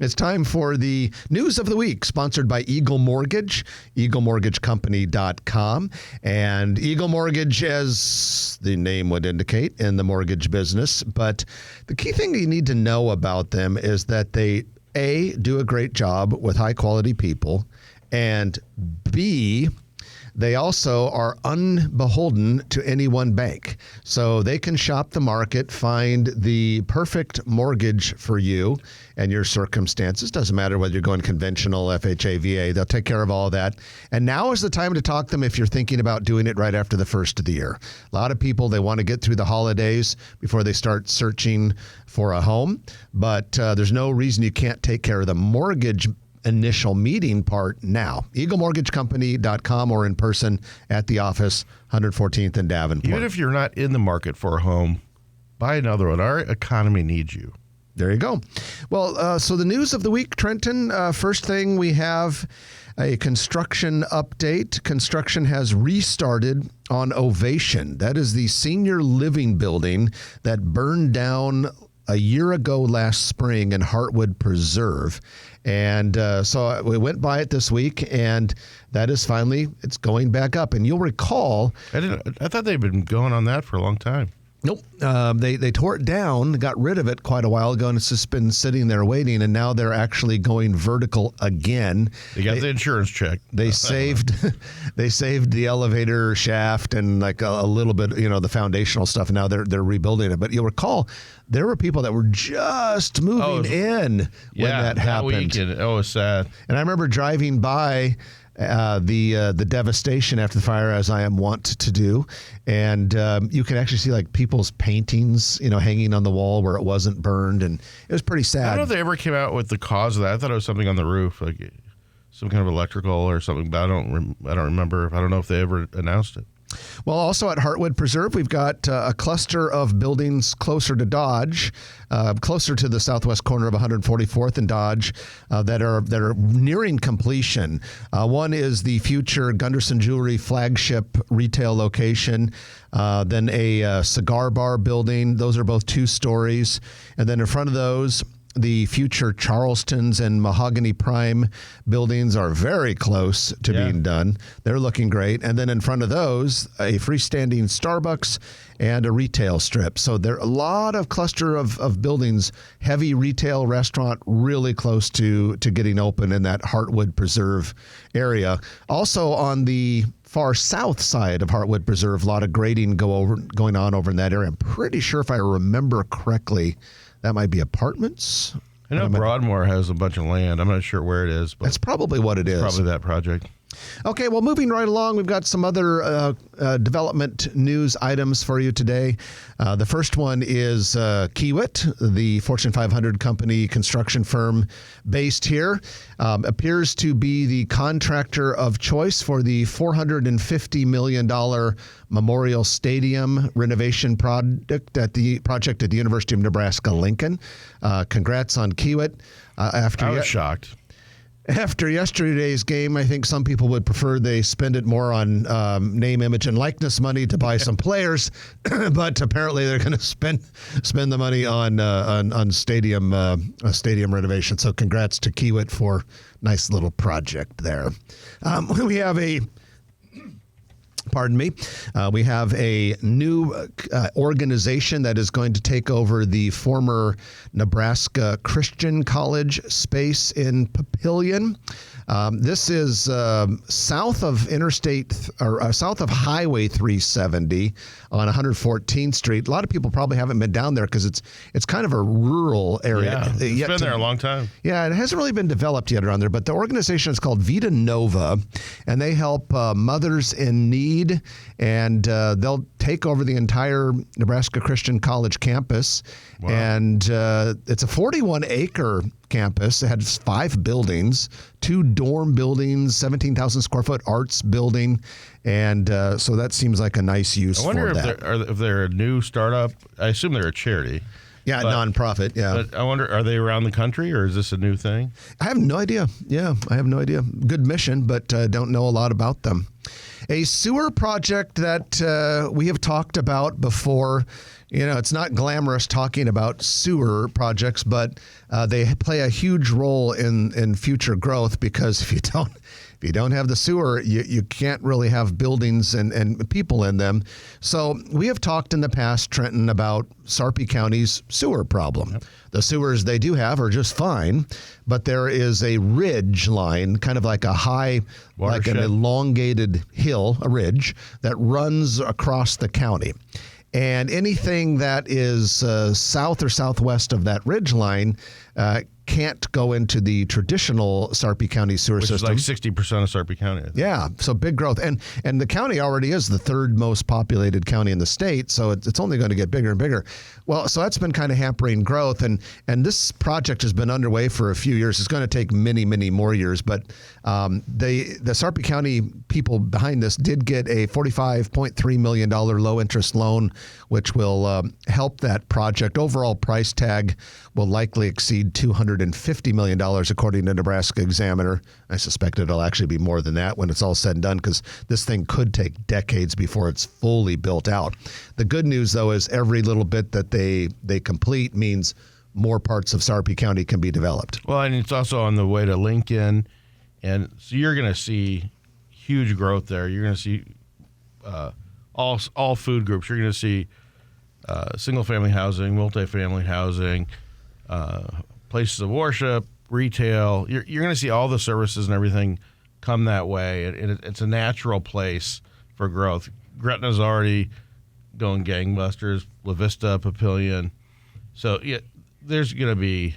It's time for the news of the week, sponsored by Eagle Mortgage, eaglemortgagecompany.com. And Eagle Mortgage, as the name would indicate, in the mortgage business. But the key thing you need to know about them is that they, A, do a great job with high-quality people, and B, they also are unbeholden to any one bank. So they can shop the market, find the perfect mortgage for you and your circumstances. Doesn't matter whether you're going conventional, FHA, VA. They'll take care of all that. And now is the time to talk to them if you're thinking about doing it right after the first of the year. A lot of people, they want to get through the holidays before they start searching for a home. But there's no reason you can't take care of the mortgage initial meeting part now. EagleMortgageCompany.com or in person at the office, 114th and Davenport. Even if you're not in the market for a home, buy another one. Our economy needs you. There you go. Well, so the news of the week, Trenton, first thing we have a construction update. Construction has restarted on Ovation. That is the senior living building that burned down a year ago last spring in Heartwood Preserve. And so we went by it this week, and that is finally, it's going back up. And you'll recall... I thought they'd been going on that for a long time. Nope. They tore it down, got rid of it quite a while ago, and it's just been sitting there waiting, and now they're actually going vertical again. They got the insurance check. They saved the elevator shaft and like a little bit, the foundational stuff, and now they're rebuilding it. But you'll recall there were people that were just moving in when that happened. Weekend. It was sad. And I remember driving by the devastation after the fire, as I am wont to do, and you can actually see like people's paintings, hanging on the wall where it wasn't burned, and it was pretty sad. I don't know if they ever came out with the cause of that. I thought it was something on the roof, like some kind of electrical or something, but I don't remember. I don't know if they ever announced it. Well, also at Heartwood Preserve, we've got a cluster of buildings closer to Dodge, closer to the southwest corner of 144th and Dodge, that are nearing completion. One is the future Gunderson Jewelry flagship retail location, then a cigar bar building. Those are both 2 stories. And then in front of those, the future Charleston's and Mahogany Prime buildings are very close to being done. They're looking great. And then in front of those, a freestanding Starbucks and a retail strip. So there are a lot of cluster of buildings, heavy retail restaurant, really close to getting open in that Heartwood Preserve area. Also on the far south side of Heartwood Preserve, a lot of grading going on over in that area. I'm pretty sure, if I remember correctly, that might be apartments. I know Broadmoor has a bunch of land. I'm not sure where it is, but that's probably what it is. Probably that project. Okay, well, moving right along, we've got some other development news items for you today. The first one is Kiewit, the Fortune 500 company construction firm based here, appears to be the contractor of choice for the $450 million Memorial Stadium renovation project at the University of Nebraska-Lincoln. Congrats on Kiewit. I was shocked. After yesterday's game, I think some people would prefer they spend it more on name, image, and likeness money to buy some players, but apparently they're going to spend the money on stadium renovation. So congrats to Kiewit for nice little project there. We have a new organization that is going to take over the former Nebraska Christian College space in Papillion. This is south of south of Highway 370 on 114th Street. A lot of people probably haven't been down there because it's kind of a rural area. Yeah, it's been there a long time. Yeah, it hasn't really been developed yet around there, but the organization is called Vita Nova, and they help mothers in need, and they'll take over the entire Nebraska Christian College campus. Wow. And it's a 41-acre campus. It has 5 buildings, 2 dorm buildings, 17,000 square foot arts building, and so that seems like a nice use for that. I wonder if they're a new startup. I assume they're a charity. Yeah, nonprofit, yeah. But I wonder, are they around the country, or is this a new thing? I have no idea. Yeah, I have no idea. Good mission, but don't know a lot about them. A sewer project that we have talked about before. You know, it's not glamorous talking about sewer projects, but they play a huge role in future growth, because if you don't have the sewer, you can't really have buildings and people in them. So we have talked in the past, Trenton, about Sarpy County's sewer problem. Yep. The sewers they do have are just fine, but there is a ridge line, kind of like a high, watershed, like an elongated hill, a ridge, that runs across the county. And anything that is south or southwest of that ridge line can't go into the traditional Sarpy County sewer system. Which is like 60% of Sarpy County. Yeah, so big growth. And the county already is the third most populated county in the state, so it's only going to get bigger and bigger. Well, so that's been kind of hampering growth, and this project has been underway for a few years. It's going to take many, many more years, but the Sarpy County people behind this did get a $45.3 million low-interest loan, which will help that project. Overall price tag will likely exceed $250 million, according to Nebraska Examiner. I suspect it'll actually be more than that when it's all said and done, because this thing could take decades before it's fully built out. The good news, though, is every little bit that they complete means more parts of Sarpy County can be developed. Well, and it's also on the way to Lincoln, and so you're going to see huge growth there. You're going to see all food groups. You're going to see single-family housing, multifamily housing, places of worship, retail. You're going to see all the services and everything come that way. It's a natural place for growth. Gretna's already going gangbusters. La Vista, Papillion. So yeah, there's going to be.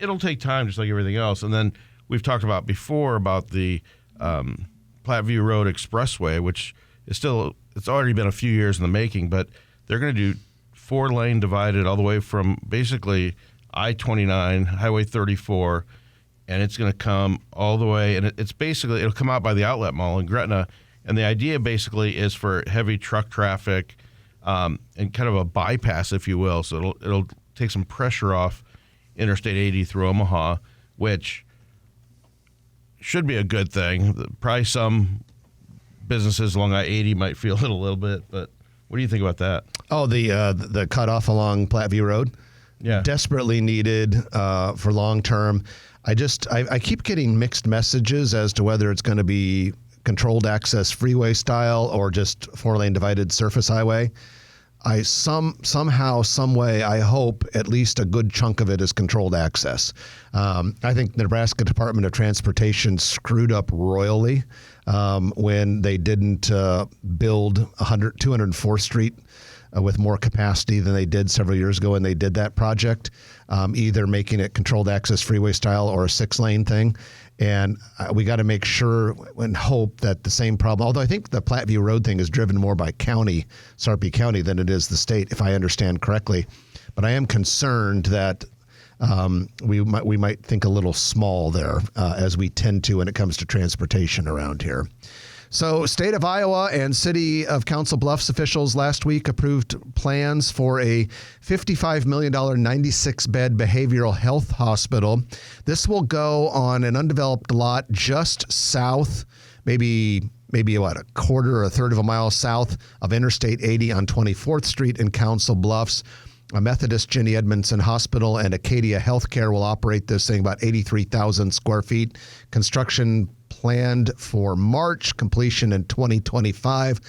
It'll take time, just like everything else. And then we've talked about before about the Platteview Road Expressway, which is still. It's already been a few years in the making, but they're going to do 4-lane divided all the way from basically I-29, Highway 34, and it's going to come all the way, and it's basically, it'll come out by the Outlet Mall in Gretna, and the idea basically is for heavy truck traffic and kind of a bypass, if you will, so it'll take some pressure off Interstate 80 through Omaha, which should be a good thing. Probably some businesses along I-80 might feel it a little bit, but what do you think about that? Oh, the cutoff along Platteview Road? Yeah. Desperately needed for long term. I keep getting mixed messages as to whether it's going to be controlled access freeway style or just 4-lane divided surface highway. Somehow, some way, I hope at least a good chunk of it is controlled access. I think the Nebraska Department of Transportation screwed up royally when they didn't build 204th Street with more capacity than they did several years ago when they did that project, either making it controlled access freeway style or a 6-lane thing. And we got to make sure and hope that the same problem, although I think the Platteview Road thing is driven more by Sarpy County, than it is the state, if I understand correctly. But I am concerned that we might think a little small there, as we tend to when it comes to transportation around here. So state of Iowa and city of Council Bluffs officials last week approved plans for a $55 million 96-bed behavioral health hospital. This will go on an undeveloped lot just south, maybe a quarter or a third of a mile south of Interstate 80 on 24th Street in Council Bluffs. A Methodist Jenny Edmondson Hospital and Acadia Healthcare will operate this thing, about 83,000 square feet. Construction planned for March, completion in 2025.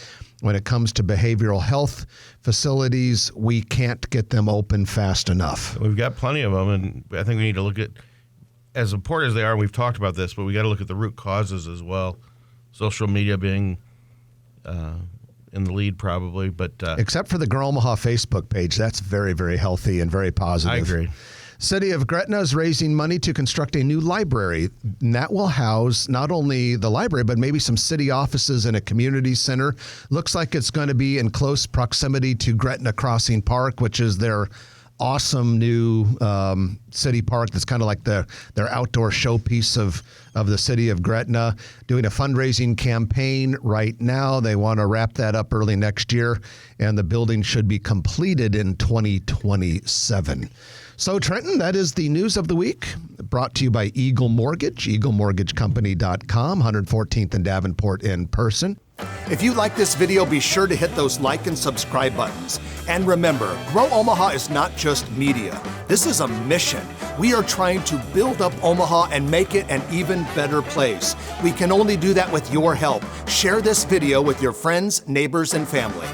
When it comes to behavioral health facilities, we can't get them open fast enough. We've got plenty of them, and I think we need to look at, as important as they are, we've talked about this, but we got to look at the root causes as well. Social media being in the lead probably, but except for the Grow Omaha Facebook page, that's very, very healthy and very positive. I agree. City of Gretna is raising money to construct a new library, and that will house not only the library, but maybe some city offices and a community center. Looks like it's going to be in close proximity to Gretna Crossing Park, which is their awesome new city park that's kind of like their outdoor showpiece of the city of Gretna. Doing a fundraising campaign right now. They want to wrap that up early next year, and the building should be completed in 2027. So, Trenton, that is the news of the week. brought to you by Eagle Mortgage, eaglemortgagecompany.com, 114th and Davenport in person. If you like this video, be sure to hit those like and subscribe buttons. And remember, Grow Omaha is not just media. This is a mission. We are trying to build up Omaha and make it an even better place. We can only do that with your help. Share this video with your friends, neighbors, and family.